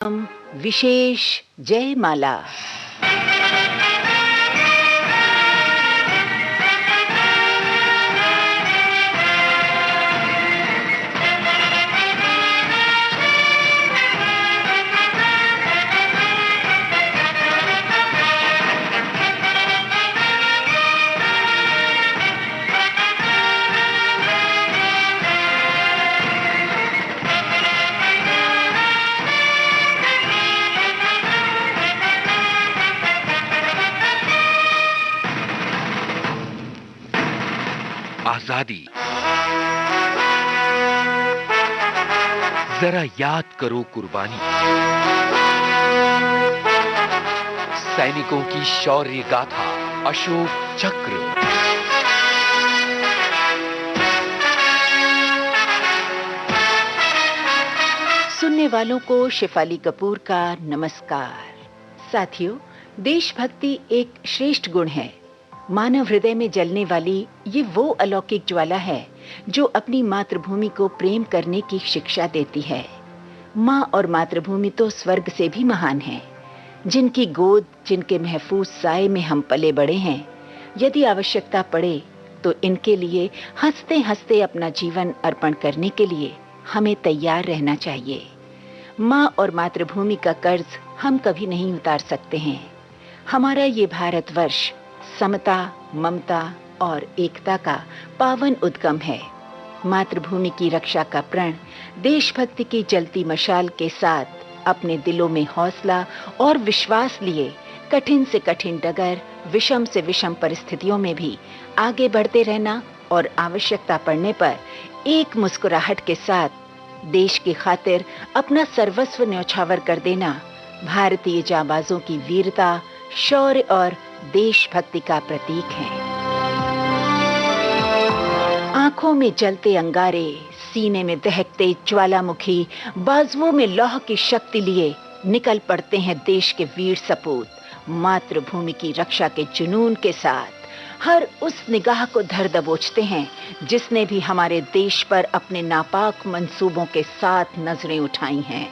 विशेष जयमाला। आजादी। जरा याद करो कुर्बानी, सैनिकों की शौर्य गाथा, अशोक चक्र। सुनने वालों को शेफाली कपूर का नमस्कार। साथियों, देशभक्ति एक श्रेष्ठ गुण है। मानव हृदय में जलने वाली ये वो अलौकिक ज्वाला है जो अपनी मातृभूमि को प्रेम करने की शिक्षा देती है। माँ और मातृभूमि तो स्वर्ग से भी महान है, जिनकी गोद, जिनके महफूज साए में हम पले बड़े हैं। यदि आवश्यकता पड़े तो इनके लिए हंसते हंसते अपना जीवन अर्पण करने के लिए हमें तैयार रहना चाहिए। माँ और मातृभूमि का कर्ज हम कभी नहीं उतार सकते हैं। हमारा ये भारतवर्ष समता, ममता और एकता का पावन उद्गम है। मातृभूमि की रक्षा का प्रण देशभक्ति की जलती मशाल के साथ अपने दिलों में हौसला और विश्वास लिए कठिन से कठिन डगर, विषम से विषम परिस्थितियों में भी आगे बढ़ते रहना और आवश्यकता पड़ने पर एक मुस्कुराहट के साथ देश की खातिर अपना सर्वस्व न्यौछावर कर देना भारतीय जांबाजों की वीरता, शौर्य और देशभक्ति का प्रतीक है। आंखों में जलते अंगारे, सीने में दहकते ज्वालामुखी, बाजुओं में लौह की शक्ति लिए निकल पड़ते हैं देश के वीर सपूत। मातृभूमि की रक्षा के जुनून के साथ हर उस निगाह को धर दबोचते हैं जिसने भी हमारे देश पर अपने नापाक मंसूबों के साथ नजरें उठाई हैं।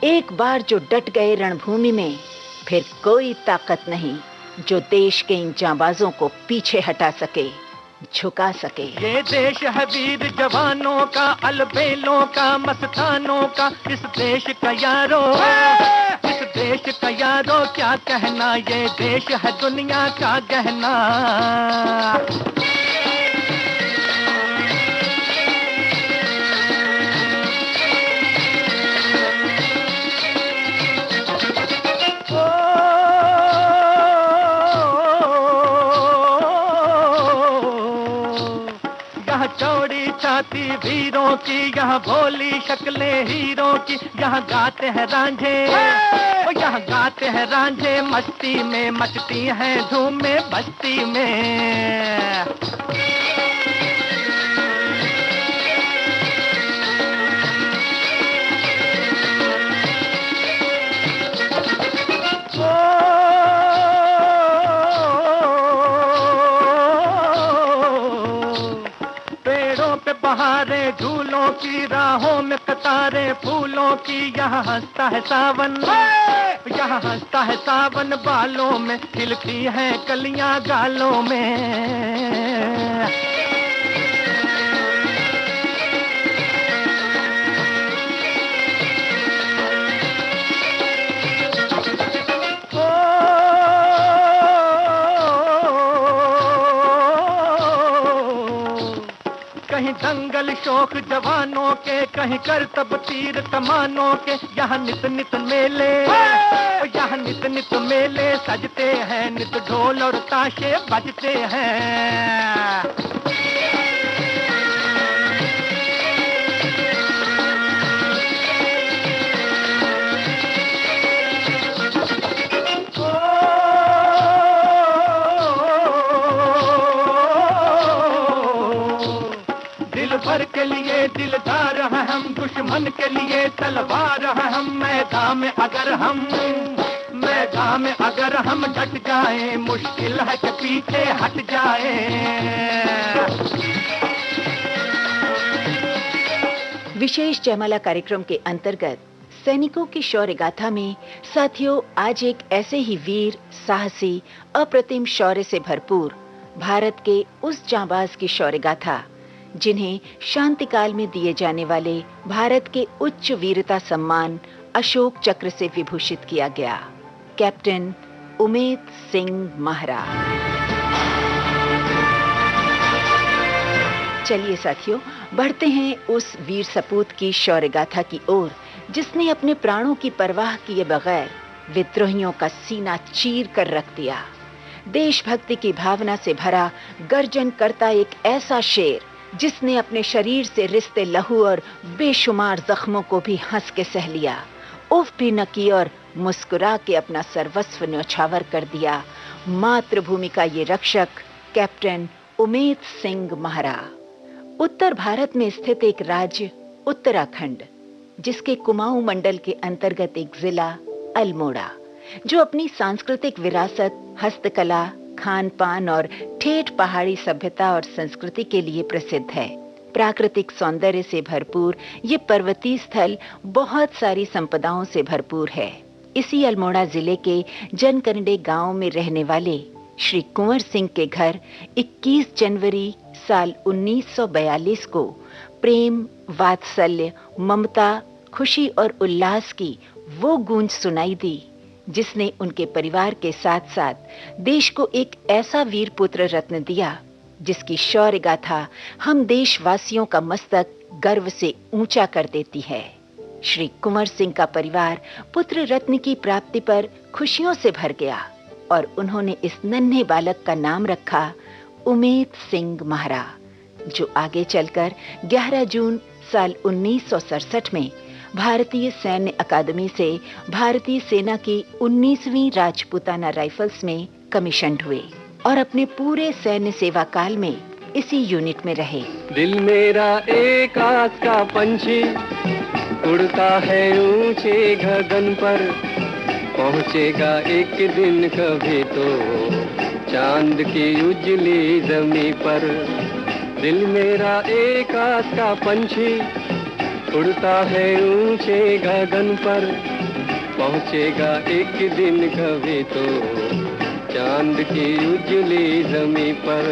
एक बार जो डट गए रणभूमि में, फिर कोई ताकत नहीं जो देश के इन जांबाजों को पीछे हटा सके, झुका सके। ये देश है वीर जवानों का, अलबेलों का, मस्तानों का। इस देश का यारो, इस देश का यारो क्या कहना, ये देश है दुनिया का गहना। चौड़ी छाती वीरों की, यहाँ भोली शक्लें हीरों की। यहाँ गाते हैं रांझे, यहाँ गाते हैं रांझे, मस्ती में मचती हैं धूमें बस्ती में। बहारे झूलों की, राहों में कतारे फूलों की। यहाँ हंसता है सावन, यहाँ हंसता है सावन, बालों में खिलती हैं कलियां गालों में। कहीं दंगल शौक जवानों के, कहीं करतब तीर कमानों के। यहाँ नित नित मेले, यहाँ नित नित मेले सजते हैं, नित ढोल और ताशे बजते हैं। भर के लिए दिलदार है हम, दुश्मन के लिए तलवार है हम। मैदान में अगर हम डट जाएं, मुश्किल है कि पीछे हट जाएं। विशेष जयमाला कार्यक्रम के अंतर्गत सैनिकों की शौर्य गाथा में साथियों आज एक ऐसे ही वीर, साहसी, अप्रतिम शौर्य से भरपूर भारत के उस जांबाज की शौर्य गाथा जिन्हें शांति काल में दिए जाने वाले भारत के उच्च वीरता सम्मान अशोक चक्र से विभूषित किया गया, कैप्टन उमेद सिंह महरा। चलिए साथियों, बढ़ते हैं उस वीर सपूत की शौर्य गाथा की ओर जिसने अपने प्राणों की परवाह किए बगैर विद्रोहियों का सीना चीर कर रख दिया। देशभक्ति की भावना से भरा गर्जन करता एक ऐसा शेर जिसने अपने शरीर से रिश्ते लहू और बेशुमार जख्मों को भी हंस के सह लिया, उफ भी न की और मुस्कुरा के अपना सर्वस्व न्यौछावर कर दिया। मातृभूमि का ये रक्षक कैप्टन उमेद सिंह महरा। उत्तर भारत में स्थित एक राज्य उत्तराखंड, जिसके कुमाऊं मंडल के अंतर्गत एक जिला अल्मोड़ा, जो अपनी सांस्कृतिक विरासत, हस्तकला, खान पान और ठेठ पहाड़ी सभ्यता और संस्कृति के लिए प्रसिद्ध है। प्राकृतिक सौंदर्य से भरपूर ये पर्वतीय स्थल बहुत सारी संपदाओं से भरपूर है। इसी अल्मोड़ा जिले के जनकंडे गांव में रहने वाले श्री कुंवर सिंह के घर 21 जनवरी साल 1942 को प्रेम, वात्सल्य, ममता, खुशी और उल्लास की वो गूंज सुनाई दी जिसने उनके परिवार के साथ साथ देश को एक ऐसा वीर पुत्र रत्न दिया जिसकी शौर्य गाथा हम देशवासियों का मस्तक गर्व से ऊंचा कर देती है। श्री कुंवर सिंह का परिवार पुत्र रत्न की प्राप्ति पर खुशियों से भर गया और उन्होंने इस नन्हे बालक का नाम रखा उमेद सिंह महरा, जो आगे चलकर 11 जून साल 1967 में भारतीय सैन्य अकादमी से भारतीय सेना की 19वीं राजपूताना राइफल्स में कमीशन्ड हुए और अपने पूरे सैन्य सेवा काल में इसी यूनिट में रहे। दिल मेरा एक आस का पंछी उड़ता है ऊंचे गगन पर, पहुंचेगा एक दिन कभी तो चांद की उजली जमी पर। दिल मेरा एक आस का पंछी उड़ता है ऊंचे गगन पर, पहुंचेगा एक दिन कभी तो चांद की उजली जमी पर।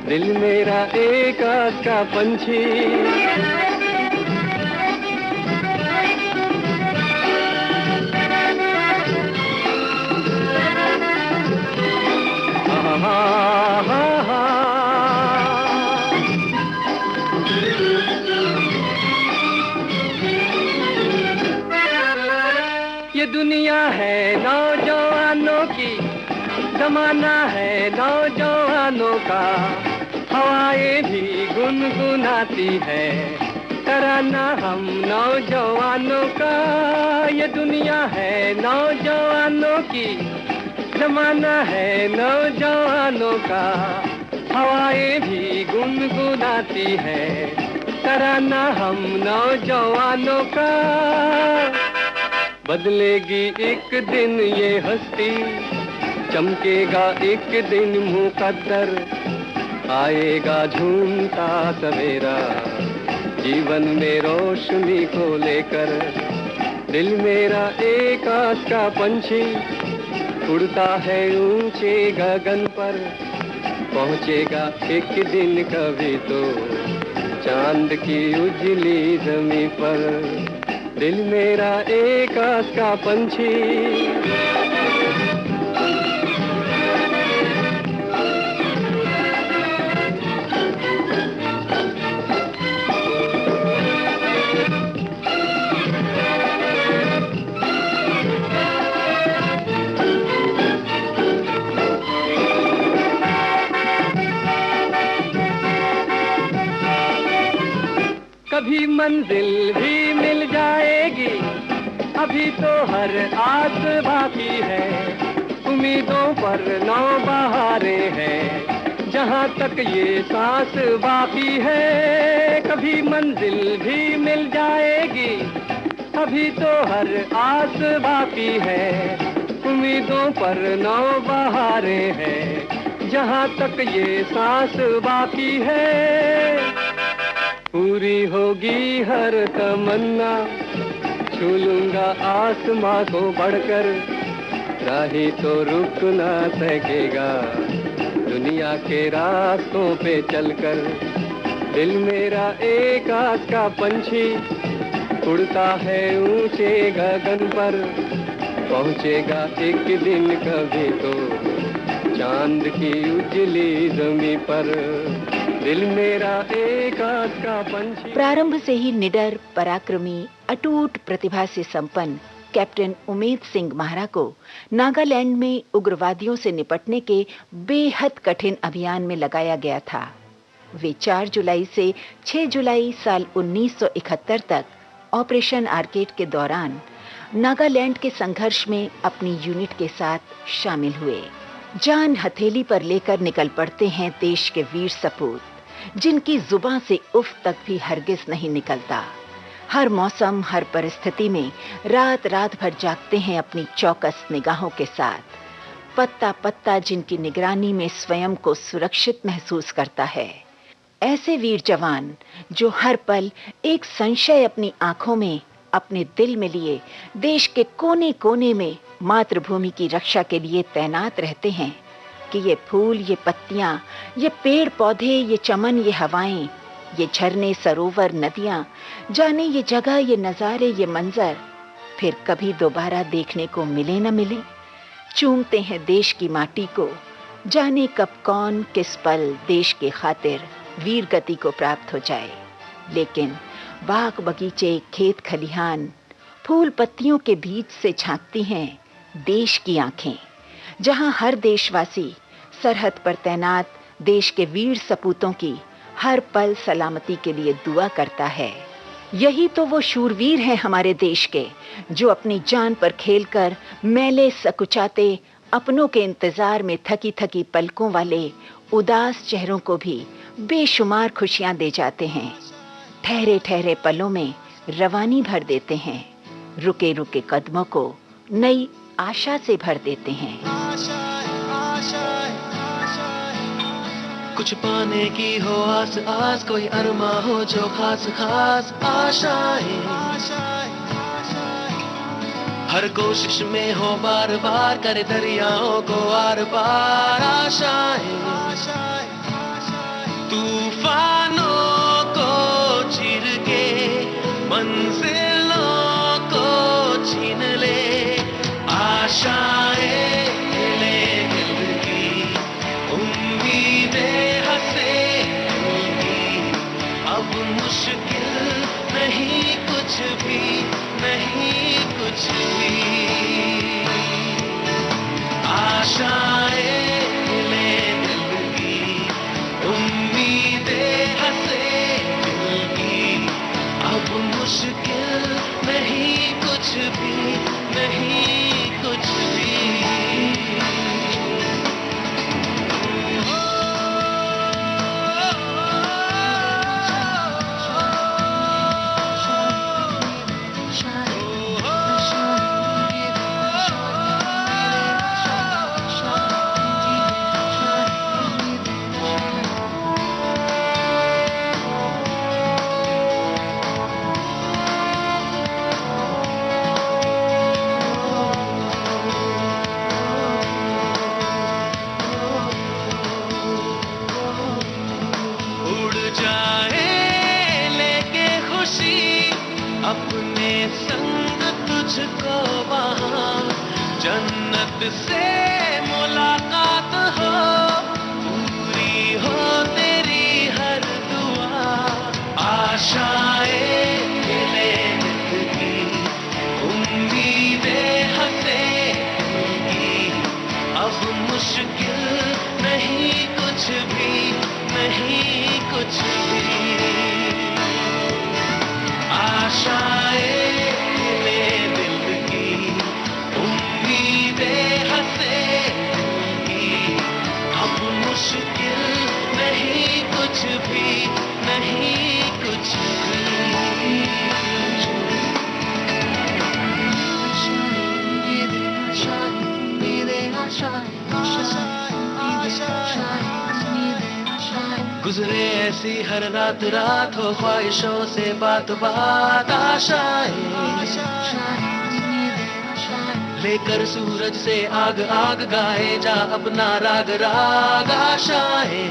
दिल मेरा एक आस का पंछी। ये दुनिया है नौजवानों की, जमाना है नौजवानों का, हवाएं भी गुनगुनाती है तराना हम नौजवानों का। ये दुनिया है नौजवानों की, जमाना है नौजवानों का, हवाएं भी गुनगुनाती है तराना हम नौजवानों का। बदलेगी एक दिन ये हस्ती, चमकेगा एक दिन मुकद्दर, आएगा झूमता सवेरा जीवन में रोशनी को लेकर। दिल मेरा एक आस का पंछी उड़ता है ऊंचे गगन पर, पहुंचेगा एक दिन कभी तो चांद की उजली जमी पर। दिल मेरा एक आस का पंछी। कभी मंजिल भी मिल जाएगी, अभी तो हर आस बाकी है, उम्मीदों पर नौबहारें हैं, जहाँ तक ये सांस बाकी है। कभी मंजिल भी मिल जाएगी, अभी तो हर आस बाकी है, उम्मीदों पर नौबहारें हैं, जहाँ तक ये सांस बाकी है। पूरी होगी हर तमन्ना, छू लूंगा आसमां को बढ़कर, राही तो रुक ना सकेगा दुनिया के रास्तों पे चलकर। दिल मेरा एक आस का पंछी, उड़ता है ऊंचे गगन पर, पहुंचेगा एक दिन कभी तो चांद की उजली जमी पर। दिल मेरा एक आस का पंछी। प्रारंभ से ही निडर, पराक्रमी, अटूट प्रतिभा से संपन्न कैप्टन उमेद सिंह महारा को नागालैंड में उग्रवादियों से निपटने के बेहद कठिन अभियान में लगाया गया था। वे 4 जुलाई से 6 जुलाई साल 1971 तक ऑपरेशन आर्केड के दौरान नागालैंड के संघर्ष में अपनी यूनिट के साथ शामिल हुए। जान हथेली पर लेकर निकल पड़ते हैं देश के वीर सपूत, जिनकी जुबान से उफ तक भी हरगिज नहीं निकलता। हर मौसम, हर परिस्थिति में रात रात भर जागते हैं अपनी चौकस निगाहों के साथ। पत्ता पत्ता जिनकी निगरानी में स्वयं को सुरक्षित महसूस करता है। ऐसे वीर जवान जो हर पल एक संशय अपनी आंखों में, अपने दिल में लिए देश के कोने कोने में मातृभूमि की रक्षा के लिए तैनात रहते हैं कि ये फूल, ये पत्तियां, ये पेड़ पौधे, ये चमन, ये हवाएं, ये झरने, सरोवर, नदियां, जाने ये जगह, ये नजारे, ये मंजर फिर कभी दोबारा देखने को मिले न मिले। चूमते हैं देश की माटी को, जाने कब कौन किस पल देश के खातिर वीर गति को प्राप्त हो जाए। लेकिन बाग बगीचे, खेत खलिहान, फूल पत्तियों के बीच से झांकती हैं देश की आंखें, जहां हर देशवासी सरहद पर तैनात देश के वीर सपूतों की हर पल सलामती के लिए दुआ करता है। यही तो वो शूरवीर हैं हमारे देश के, जो अपनी जान पर खेलकर मैले सकुचाते अपनों के इंतजार में थकी थकी पलकों वाले उदास चेहरों को भी बेशुमार खुशियां दे जाते हैं। ठहरे ठहरे पलों में रवानी भर देते हैं, रुके रुके कदमों को नई आशा से भर देते हैं। कुछ पाने की हो आस आस, कोई अरमा हो जो खास खास आशाएं, हर कोशिश में हो बार बार, करे दरियाओं को आर पार आशाएं। तूफानों को चीर के मंजिलों को छीन ले आशाएं, ले दिल की उम्मीदें हंसे होगी। अब मुश्किल नहीं कुछ भी, नहीं कुछ भी। आशाएं ले दिल की उम्मीदें हंसे होगी। अब मुश्किल नहीं कुछ भी, नहीं कुछ भी। अपने संग तुझको वहाँ जन्नत से मुलाकात हो, पूरी हो तेरी हर दुआ। आशाएं मिले नित की उम्मीदें हंसे होगी। अब मुश्किल नहीं कुछ भी, नहीं कुछ भी। आशाएं ले दिल की उम्मीदें हंसे होगी। अब मुश्किल नहीं कुछ भी, नहीं कुछ भी। आशाएं, आशाएं, आशाएं, आशाएं, आशाएं। गुजरे ऐसी हर रात रात हो ख्वाहिशों से बात बात आशाएं लेकर सूरज से आग आग गाए जा अपना राग राग आशाएं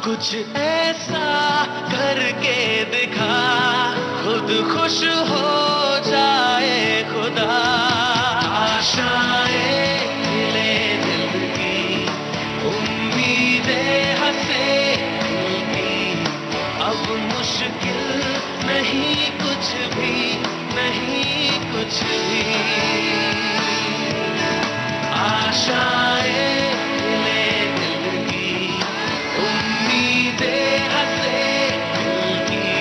कुछ ऐसा करके दिखा खुद खुश हो जाए खुदा आशाएं मिले दिल की उम्मीदें हंसे दिल की अब मुश्किल नहीं कुछ भी नहीं कुछ भी आशाएं मिले दिल की उम्मीदें हंसे दिल की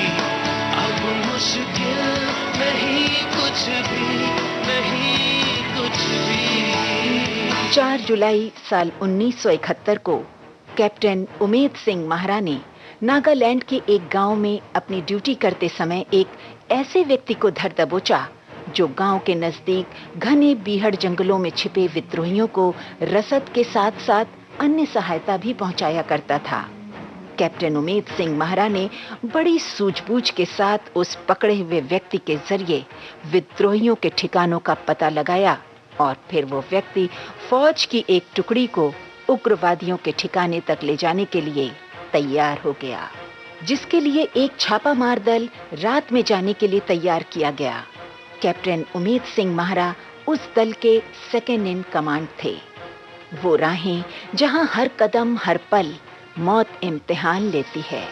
अब मुश्किल नहीं कुछ भी नहीं कुछ भी 4 जुलाई साल 1971 को कैप्टन उमेद सिंह महारा ने नागालैंड के एक गांव में अपनी ड्यूटी करते समय एक ऐसे व्यक्ति को धर दबोचा जो गांव के नजदीक घने बीहड़ जंगलों में छिपे विद्रोहियों को रसद के साथ साथ अन्य सहायता भी पहुंचाया करता था। कैप्टन उमेद सिंह महारा ने बड़ी सूझबूझ के साथ उस पकड़े हुए व्यक्ति के जरिए विद्रोहियों के ठिकानों का पता लगाया और फिर वो व्यक्ति फौज की एक टुकड़ी को उग्रवादियों के ठिकाने तक ले जाने के लिए तैयार हो गया, जिसके लिए एक छापामार दल रात में जाने के लिए तैयार किया गया। कैप्टन उमेद सिंह महारा उस दल के सेकेंड इन कमांड थे। वो राहें जहां हर कदम हर पल मौत इम्तिहान लेती है,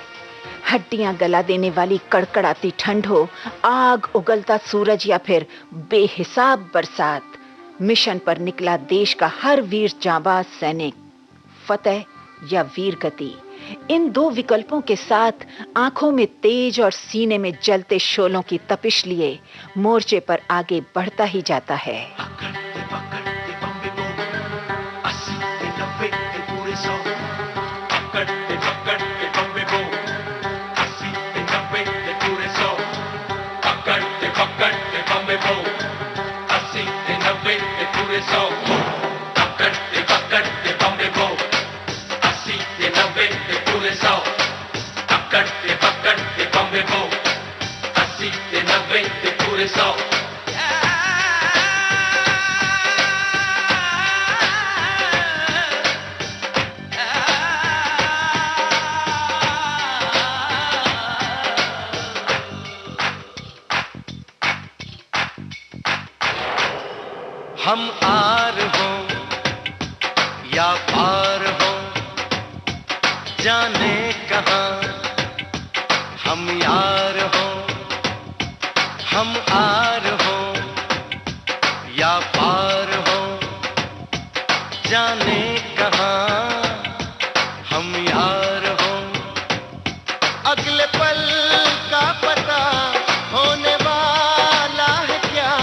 हड्डियां गला देने वाली कड़कड़ाती ठंड हो, आग उगलता सूरज या फिर बेहिसाब बरसात, मिशन पर निकला देश का हर वीर जांबाज सैनिक, फतेह या वीर गति, इन दो विकल्पों के साथ आंखों में तेज और सीने में जलते शोलों की तपिश लिए मोर्चे पर आगे बढ़ता ही जाता है। हम आर हो या पार हो जाने कहां हम यार हो हम आर हो या पार हो जाने कहां हम यार हो अगले पल का पता होने वाला है क्या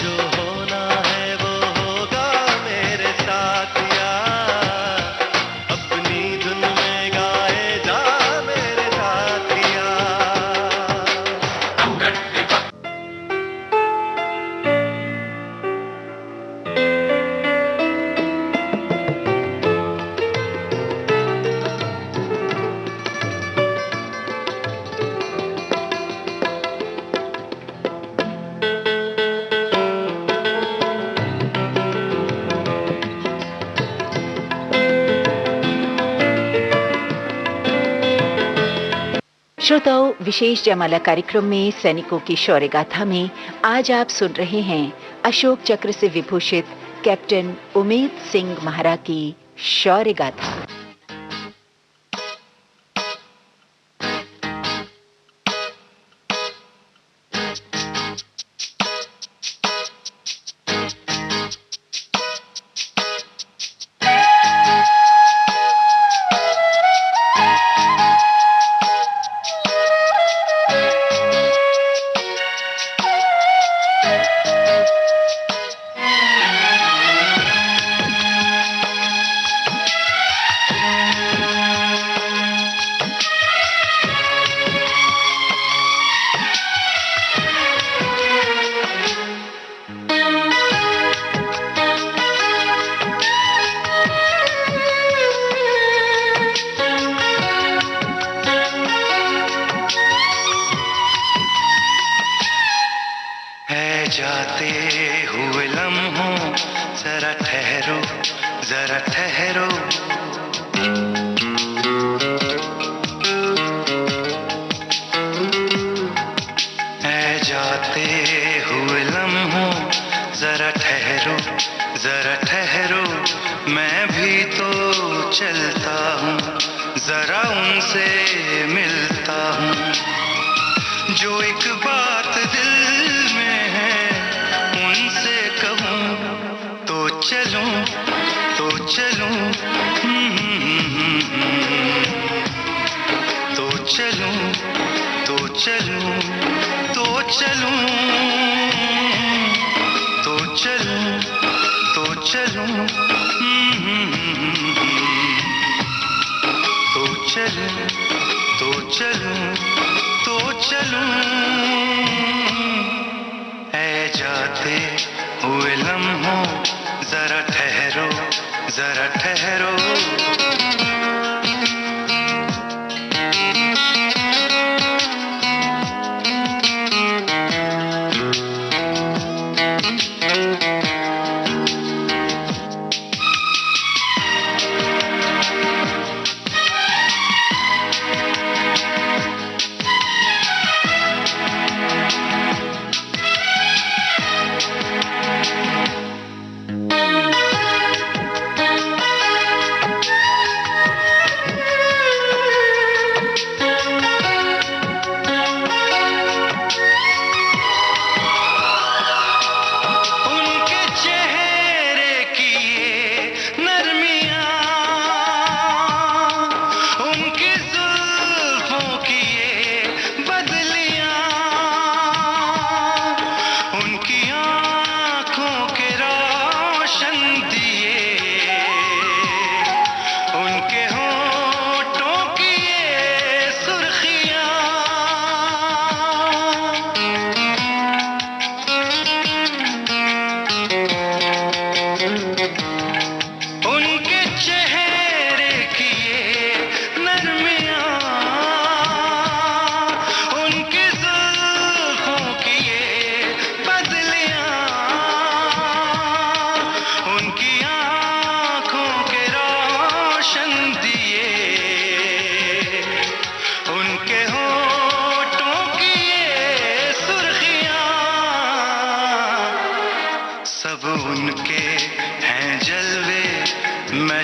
जो होना है वो होगा मेरे साथ यार अपनी धुन में गाए जा मेरे साथिया श्रोताओं, विशेष जयमाला कार्यक्रम में सैनिकों की शौर्य गाथा में आज आप सुन रहे हैं अशोक चक्र से विभूषित कैप्टन उमेद सिंह महारा की शौर्य गाथा। हुए लम्हों जरा ठहरो, जरा ठहरो। ऐ जाते हुए लम्हों जरा ठहरो, जरा ठहरो। मैं भी तो चलता हूँ, जरा उनसे मिलता हूँ। जो एक बात दिल में है उनसे कहूँ तो चलूं, तो चलूं, तो चलूं, तो चलूं, तो चलूं, तो चलूं, तो चलूं, तो चलूं, तो चलूं, तो चलूं। ऐ जाते हुए लम्हों जरा ठहरो, जरा ठहरो।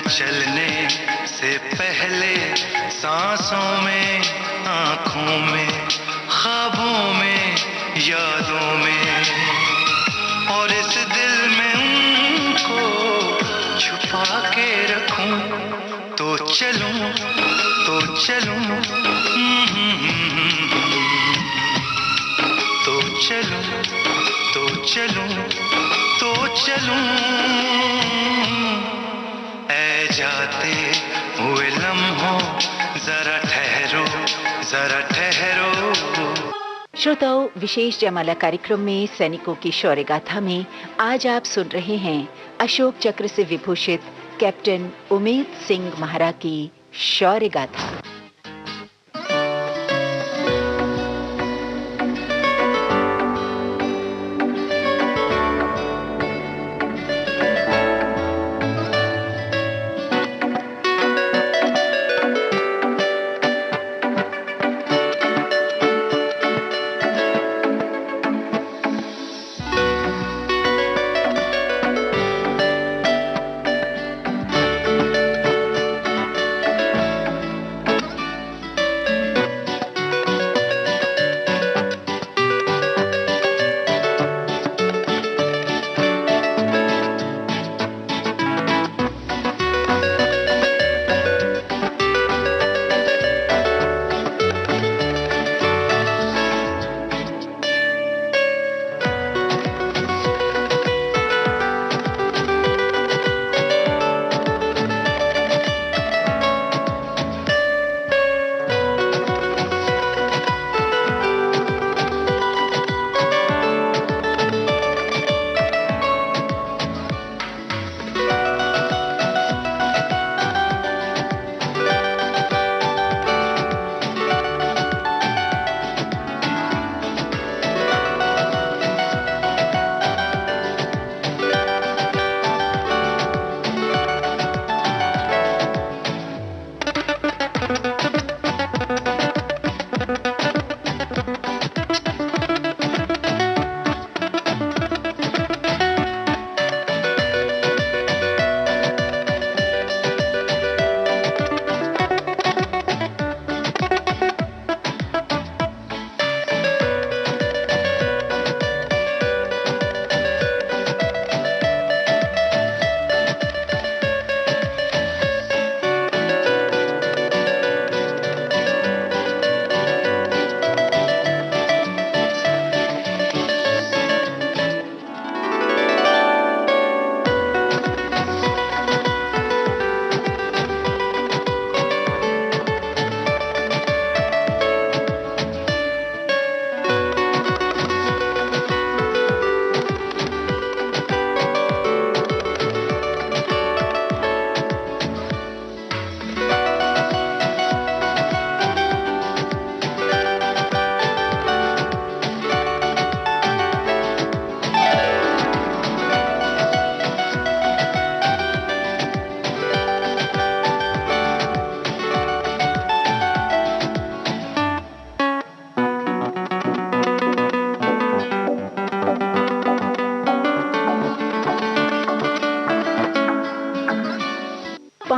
चलने से पहले सांसों में, आंखों में, ख्वाबों में, यादों में, और इस दिल में उनको छुपा के रखूं तो चलूं, तो चलूं, तो चलूं, तो चलूं, तो चलूं। ऐ जाते हुए लम्हों जरा ठहरो, जरा ठहरो। श्रोताओं, विशेष जयमाला कार्यक्रम में सैनिकों की शौर्य गाथा में आज आप सुन रहे हैं अशोक चक्र से विभूषित कैप्टन उमेद सिंह महारा की शौर्य गाथा।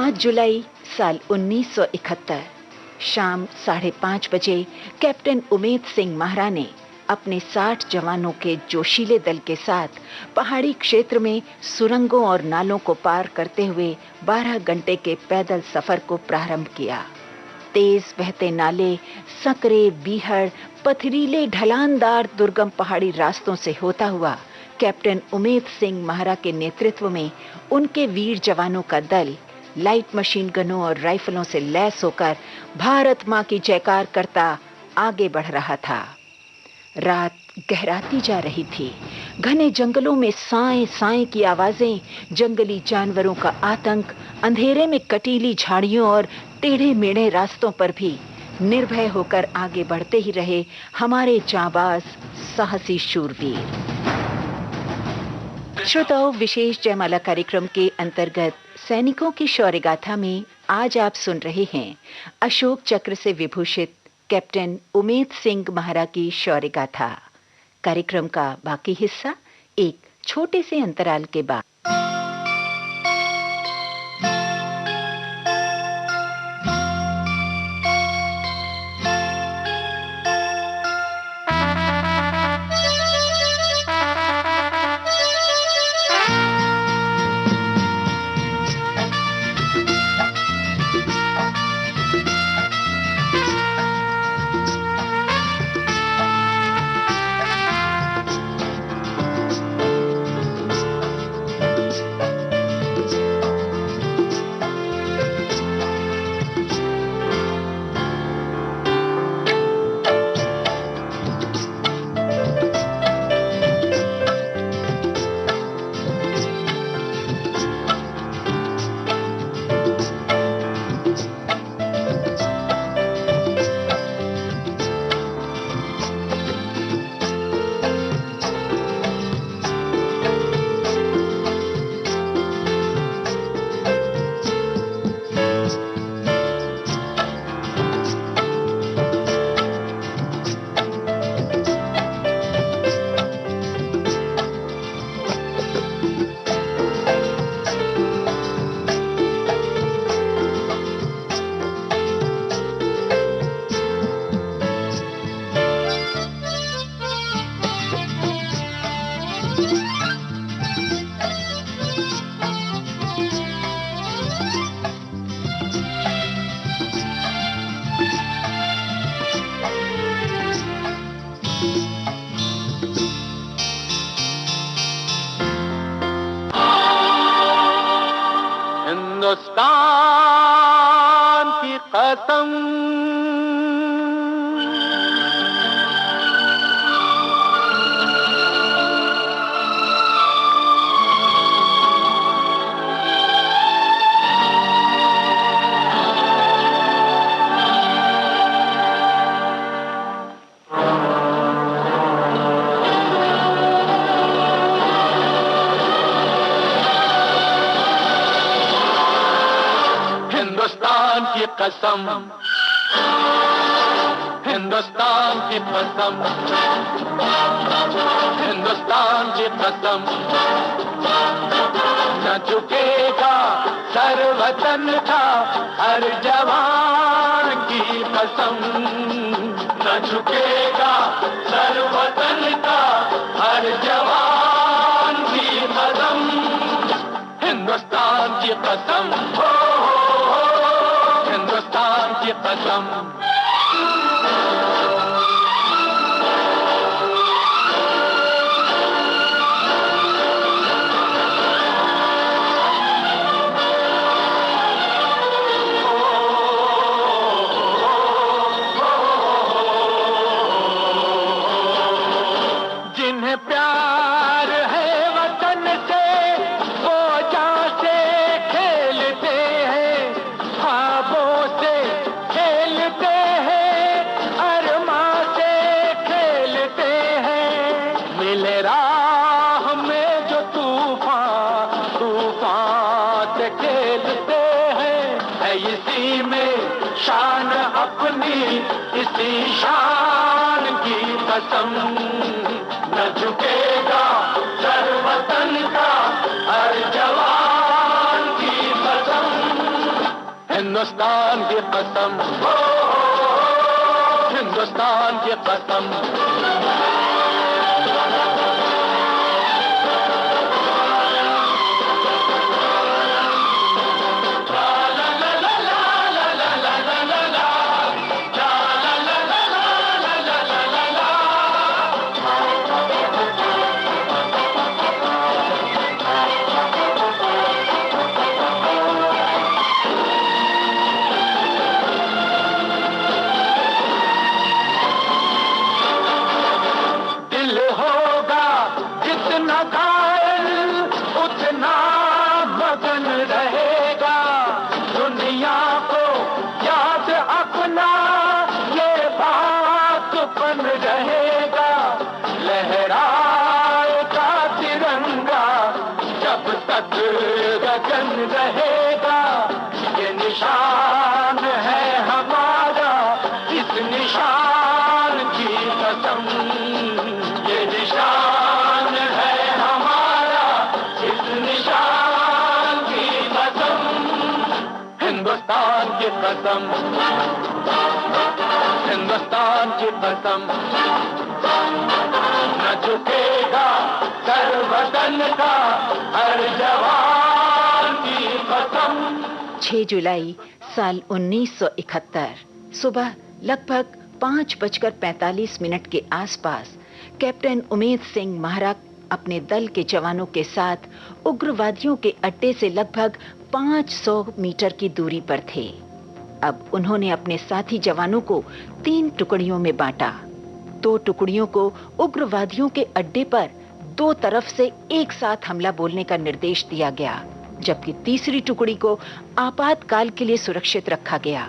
5 जुलाई साल 1971 शाम 5:30 बजे कैप्टन उमेद सिंह महरा ने अपने 60 जवानों के जोशीले दल के साथ पहाड़ी क्षेत्र में सुरंगों और नालों को पार करते हुए 12 घंटे के पैदल सफर को प्रारंभ किया। तेज बहते नाले, सकरे, बीहड़, पथरीले ढलानदार दुर्गम पहाड़ी रास्तों से होता हुआ कैप्टन उमेद सिंह महरा के नेतृत्व में उनके वीर जवानों का दल लाइट मशीन गनों और राइफलों से लैस होकर भारत मां की जयकार करता आगे बढ़ रहा था। रात गहराती जा रही थी। घने जंगलों में साएं साएं की आवाजें, जंगली जानवरों का आतंक, अंधेरे में कटीली झाड़ियों और टेढ़े मेढ़े रास्तों पर भी निर्भय होकर आगे बढ़ते ही रहे हमारे जांबाज साहसी शूरवीर। श्रोताओं, विशेष जयमाला कार्यक्रम के अंतर्गत सैनिकों की शौर्य गाथा में आज आप सुन रहे हैं अशोक चक्र से विभूषित कैप्टन उमेद सिंह महरा की शौर्य गाथा। कार्यक्रम का बाकी हिस्सा एक छोटे से अंतराल के बाद। हिंदुस्तान की कसम, हिंदुस्तान की कसम, हिंदुस्तान की कसम, हिंदुस्तान की कसम, न झुकेगा सर वतन का हर जवान की कसम, न झुकेगा सर वतन का हर जवान की कसम, हिंदुस्तान की कसम, हिंदुस्तान की कसम। जिन्हें प्यार है वतन से वो जान से खेलते हैं, ख्वाबों से खेलते हैं, अरमां से खेलते हैं। मिले राह में जो तूफान, तूफान से खेलते हैं। है इसी में शान अपनी, इसी शान की कसम, न झुकेगा सर वतन का हर जवान की कसम, हिंदुस्तान की कसम, हिंदुस्तान की कसम। गगन रहेगा, ये निशान है हमारा, इस निशान की कसम, ये निशान है हमारा, इस निशान की कसम। हिंदुस्तान की कसम, हिंदुस्तान की कसम, न झुकेगा सर वतन का हर जवान की कसम। 6 जुलाई साल 1971 सुबह लगभग 5:45 के आसपास कैप्टन उमेद सिंह महारा अपने दल के जवानों के साथ उग्रवादियों के अड्डे से लगभग 500 मीटर की दूरी पर थे। अब उन्होंने अपने साथी जवानों को 3 टुकड़ियों में बांटा। 2 टुकड़ियों को उग्रवादियों के अड्डे पर 2 तरफ से एक साथ हमला बोलने का निर्देश दिया गया, जबकि तीसरी टुकड़ी को आपातकाल के लिए सुरक्षित रखा गया।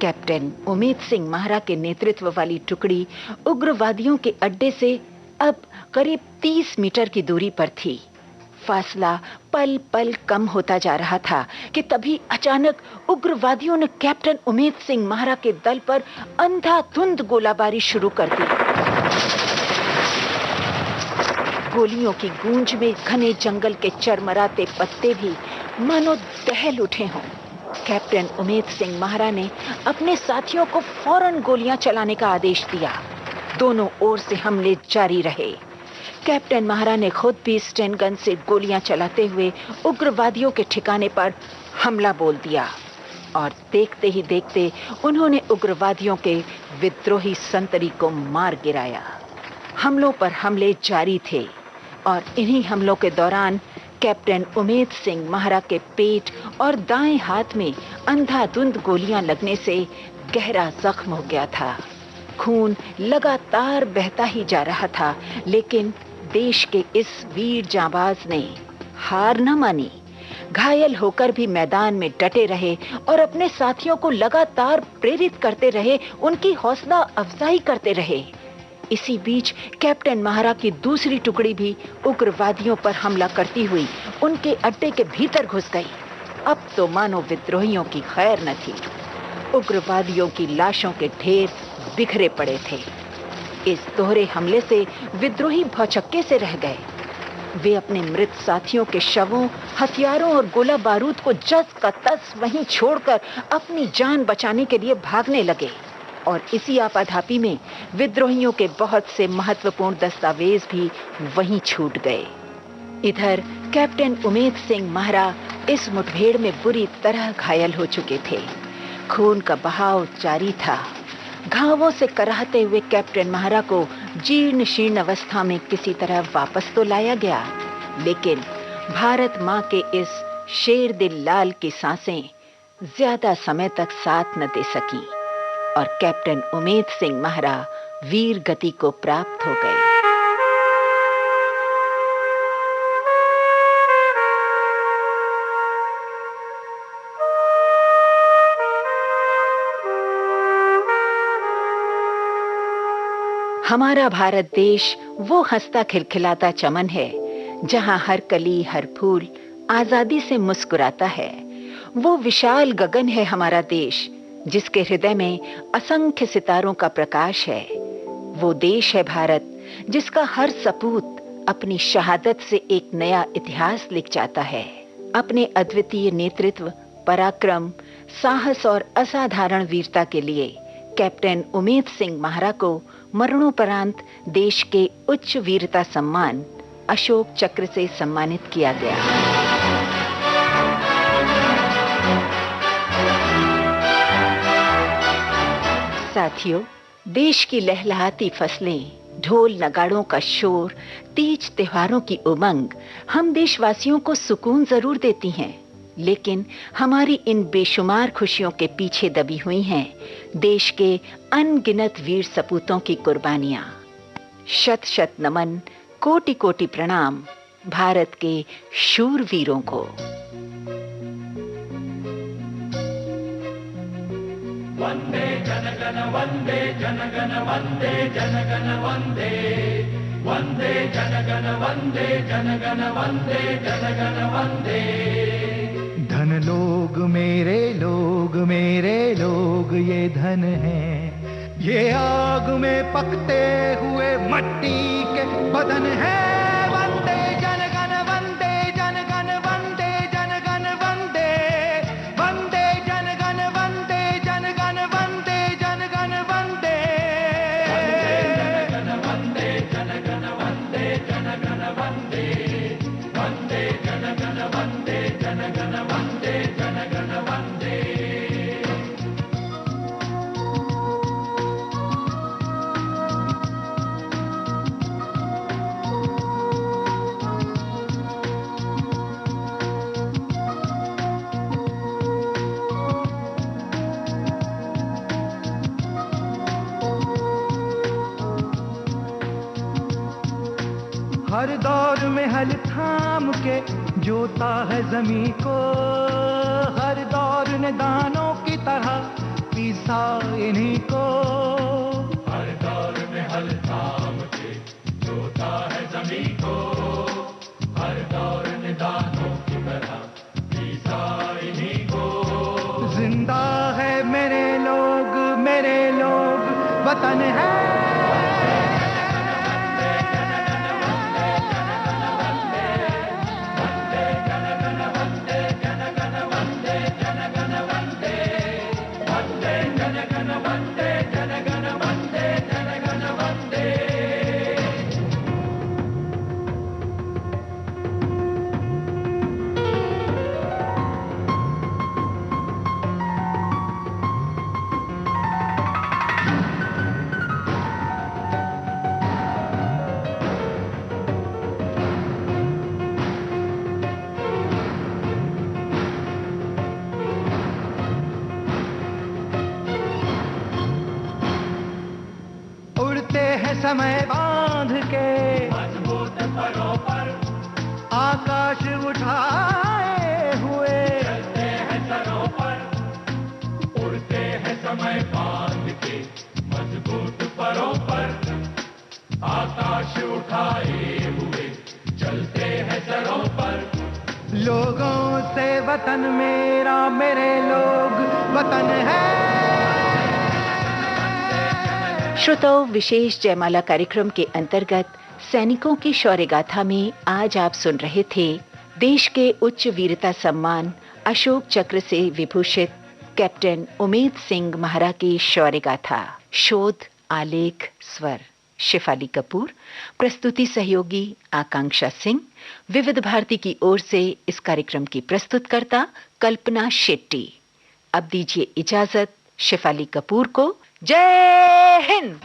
कैप्टन उमेद सिंह महारा के नेतृत्व वाली टुकड़ी उग्रवादियों के अड्डे से अब करीब 30 मीटर की दूरी पर थी। फासला पल पल कम होता जा रहा था कि तभी अचानक उग्रवादियों ने कैप्टन उमेद सिंह महारा के दल पर अंधाधुंध गोलाबारी शुरू कर दी। गोलियों की गूंज में घने जंगल के चरमराते पत्ते भी मानो दहल उठे हों। कैप्टन उमेद सिंह महारा ने अपने साथियों को फौरन गोलियां चलाने का आदेश दिया। दोनों ओर से हमले जारी रहे। कैप्टन महारा ने खुद भी स्टेन गन से गोलियां चलाते हुए उग्रवादियों के ठिकाने पर हमला बोल दिया और देखते ही देखते उन्होंने उग्रवादियों के विद्रोही संतरी को मार गिराया। हमलों पर हमले जारी थे और इन्हीं हमलों के दौरान कैप्टन उमेद सिंह महारा के पेट और दाएं हाथ में अंधाधुंध गोलियां लगने से गहरा जख्म हो गया था। खून लगातार बहता ही जा रहा था, लेकिन देश के इस वीर जांबाज ने हार न मानी। घायल होकर भी मैदान में डटे रहे और अपने साथियों को लगातार प्रेरित करते रहे, उनकी हौसला अफजाई करते रहे। इसी बीच कैप्टन महारा की दूसरी टुकड़ी भी उग्रवादियों पर हमला करती हुई उनके अड्डे के भीतर घुस गई। अब तो मानो विद्रोहियों की खैर न थी। उग्रवादियों की लाशों के ढेर बिखरे पड़े थे। इस दोहरे हमले से विद्रोही भौचक्के से रह गए। वे अपने मृत साथियों के शवों, हथियारों और गोला बारूद को जस का तस वहीं छोड़कर अपनी जान बचाने के लिए भागने लगे और इसी आपाधापी में विद्रोहियों के बहुत से महत्वपूर्ण दस्तावेज भी वहीं छूट गए। इधर कैप्टन उमेद सिंह महारा इस मुठभेड़ में बुरी तरह घायल हो चुके थे। खून का बहाव जारी था। घावों से कराहते हुए कैप्टन महारा को जीर्ण शीर्ण अवस्था में किसी तरह वापस तो लाया गया, लेकिन भारत माँ के इस शेर दिल लाल की सांसें ज्यादा समय तक साथ न दे सकी और कैप्टन उमेद सिंह महारा वीर गति को प्राप्त हो गए। हमारा भारत देश वो हंसता खिलखिलाता चमन है जहां हर कली हर फूल आजादी से मुस्कुराता है। वो विशाल गगन है हमारा देश जिसके हृदय में असंख्य सितारों का प्रकाश है। वो देश है भारत जिसका हर सपूत अपनी शहादत से एक नया इतिहास लिख जाता है। अपने अद्वितीय नेतृत्व, पराक्रम, साहस और असाधारण वीरता के लिए कैप्टन उमेद सिंह महारा को मरणोपरांत देश के उच्च वीरता सम्मान अशोक चक्र से सम्मानित किया गया। साथियों, देश की लहलहाती फसलें, ढोल नगाड़ों का शोर, तीज त्योहारों की उमंग हम देशवासियों को सुकून जरूर देती हैं, लेकिन हमारी इन बेशुमार खुशियों के पीछे दबी हुई हैं देश के अनगिनत वीर सपूतों की कुर्बानियां। शत शत नमन, कोटि कोटि प्रणाम भारत के शूर वीरों को। वंदे जनगण वंदे जनगण वंदे जनगण वंदे वंदे जनगण वंदे जनगण वंदे जनगण वंदे। धन लोग मेरे लोग ये धन है, ये आग में पकते हुए मट्टी के बदन है। वंदे जनगण वंदे जनगण वंदे जनगण वंदे वंदे जनगण वंदे जनगण वंदे जनगण वंदे वंदे जनगण वंदे जनगण वंदे वंदे जनगण वंदे जनगण वंदे जनगण वंदे। हर दौर में हल थाम के जोता है जमीन को, हर दौर ने दानों की तरह पीसा इन्हीं को। हर दौर में हल थाम के जोता है जमीन को, हर दौर ने दानों की तरह पीसा इन्हीं को। जिंदा है मेरे लोग वतन है। समय बांध के मजबूत परों पर आकाश उठाए हुए चलते हैं सरों पर, उड़ते हैं समय बांध के मजबूत परों पर आकाश उठाए हुए चलते हैं सरों पर। लोगों से वतन मेरा, मेरे लोग वतन है। श्रोताओं, विशेष जयमाला कार्यक्रम के अंतर्गत सैनिकों की शौर्य गाथा में आज आप सुन रहे थे देश के उच्च वीरता सम्मान अशोक चक्र से विभूषित कैप्टन उमेद सिंह महारा की शौर्य गाथा। शोध, आलेख, स्वर शेफाली कपूर, प्रस्तुति सहयोगी आकांक्षा सिंह। विविध भारती की ओर से इस कार्यक्रम की प्रस्तुतकर्ता कल्पना शेट्टी। अब दीजिए इजाजत शेफाली कपूर को। जय हिंद।